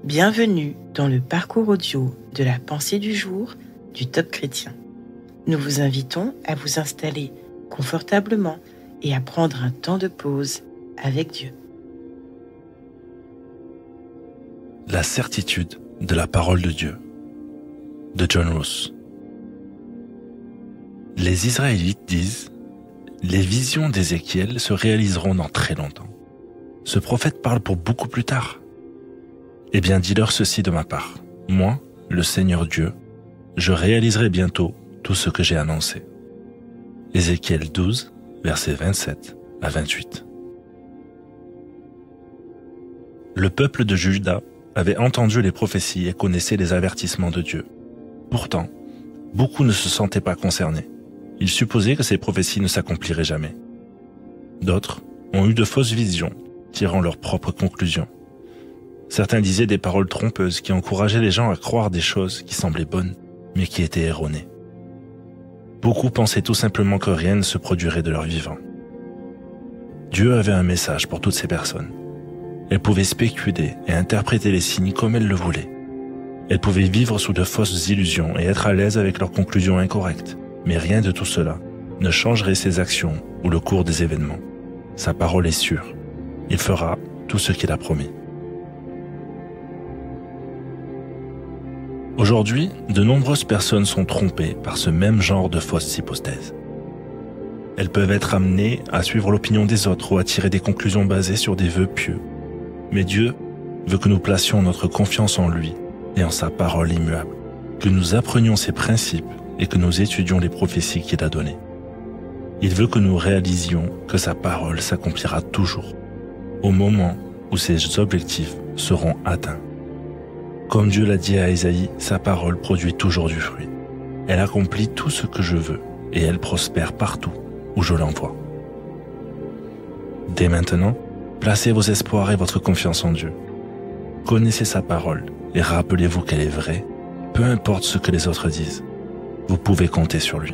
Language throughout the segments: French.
Bienvenue dans le parcours audio de la pensée du jour du Top Chrétien. Nous vous invitons à vous installer confortablement et à prendre un temps de pause avec Dieu. La certitude de la parole de Dieu de John Ross. Les Israélites disent « Les visions d'Ézéchiel se réaliseront dans très longtemps. Ce prophète parle pour beaucoup plus tard. » Eh bien, dis-leur ceci de ma part. Moi, le Seigneur Dieu, je réaliserai bientôt tout ce que j'ai annoncé. Ézéchiel 12, versets 27 à 28. Le peuple de Juda avait entendu les prophéties et connaissait les avertissements de Dieu. Pourtant, beaucoup ne se sentaient pas concernés. Ils supposaient que ces prophéties ne s'accompliraient jamais. D'autres ont eu de fausses visions, tirant leurs propres conclusions. Certains disaient des paroles trompeuses qui encourageaient les gens à croire des choses qui semblaient bonnes, mais qui étaient erronées. Beaucoup pensaient tout simplement que rien ne se produirait de leur vivant. Dieu avait un message pour toutes ces personnes. Elles pouvaient spéculer et interpréter les signes comme elles le voulaient. Elles pouvaient vivre sous de fausses illusions et être à l'aise avec leurs conclusions incorrectes. Mais rien de tout cela ne changerait ses actions ou le cours des événements. Sa parole est sûre. Il fera tout ce qu'il a promis. Aujourd'hui, de nombreuses personnes sont trompées par ce même genre de fausses hypothèses. Elles peuvent être amenées à suivre l'opinion des autres ou à tirer des conclusions basées sur des vœux pieux. Mais Dieu veut que nous placions notre confiance en lui et en sa parole immuable, que nous apprenions ses principes et que nous étudions les prophéties qu'il a données. Il veut que nous réalisions que sa parole s'accomplira toujours, au moment où ses objectifs seront atteints. Comme Dieu l'a dit à Ésaïe, sa parole produit toujours du fruit. Elle accomplit tout ce que je veux et elle prospère partout où je l'envoie. Dès maintenant, placez vos espoirs et votre confiance en Dieu. Connaissez sa parole et rappelez-vous qu'elle est vraie, peu importe ce que les autres disent. Vous pouvez compter sur lui.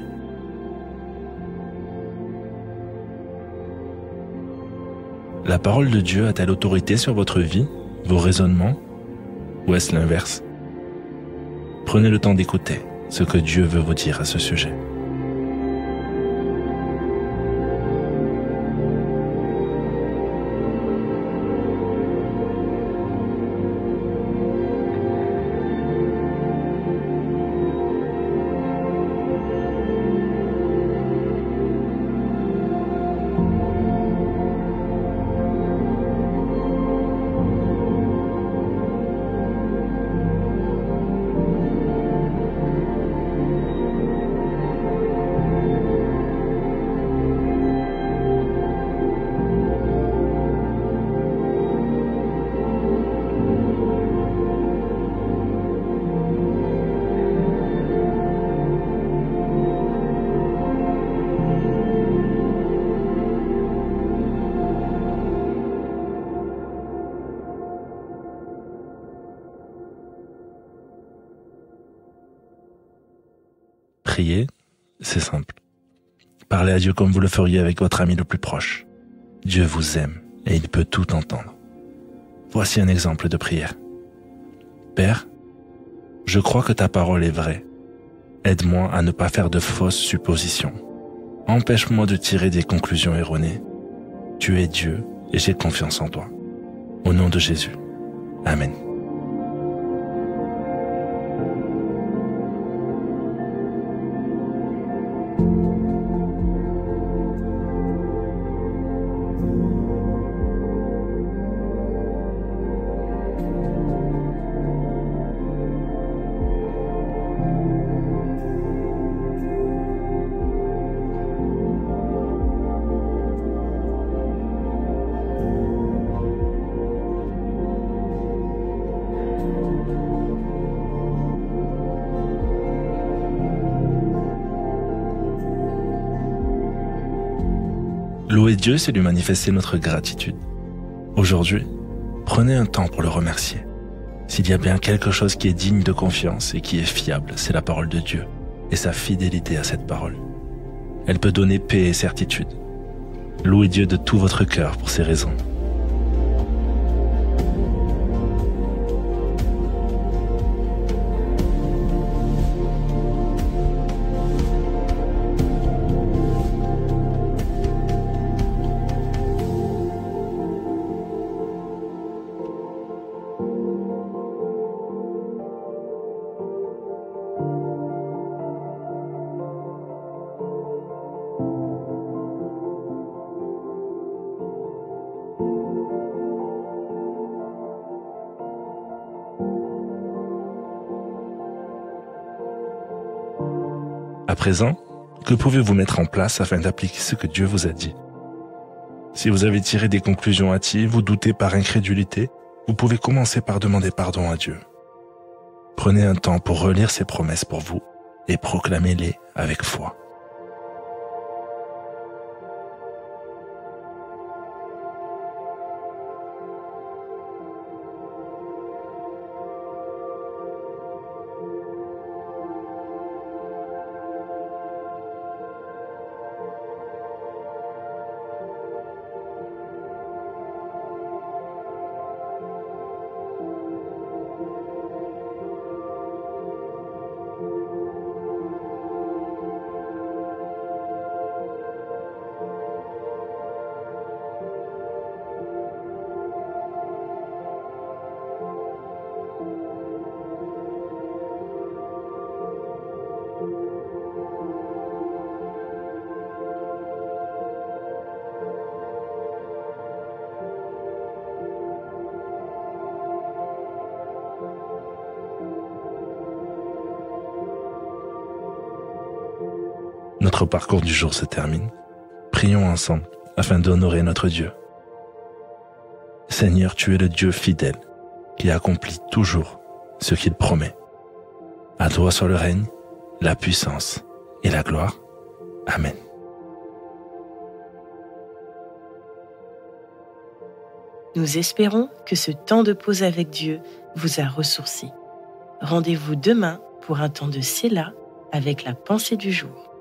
La parole de Dieu a-t-elle autorité sur votre vie, vos raisonnements, ou est-ce l'inverse? Prenez le temps d'écouter ce que Dieu veut vous dire à ce sujet. Prier, c'est simple. Parlez à Dieu comme vous le feriez avec votre ami le plus proche. Dieu vous aime et il peut tout entendre. Voici un exemple de prière. Père, je crois que ta parole est vraie. Aide-moi à ne pas faire de fausses suppositions. Empêche-moi de tirer des conclusions erronées. Tu es Dieu et j'ai confiance en toi. Au nom de Jésus. Amen. Louer Dieu, c'est lui manifester notre gratitude. Aujourd'hui, prenez un temps pour le remercier. S'il y a bien quelque chose qui est digne de confiance et qui est fiable, c'est la parole de Dieu et sa fidélité à cette parole. Elle peut donner paix et certitude. Louez Dieu de tout votre cœur pour ces raisons. À présent, que pouvez-vous mettre en place afin d'appliquer ce que Dieu vous a dit? Si vous avez tiré des conclusions hâtives ou doutez par incrédulité, vous pouvez commencer par demander pardon à Dieu. Prenez un temps pour relire ses promesses pour vous et proclamez-les avec foi. Notre parcours du jour se termine. Prions ensemble afin d'honorer notre Dieu. Seigneur, tu es le Dieu fidèle qui accomplit toujours ce qu'il promet. À toi soit le règne, la puissance et la gloire. Amen. Nous espérons que ce temps de pause avec Dieu vous a ressourci. Rendez-vous demain pour un temps de Séla avec la pensée du jour.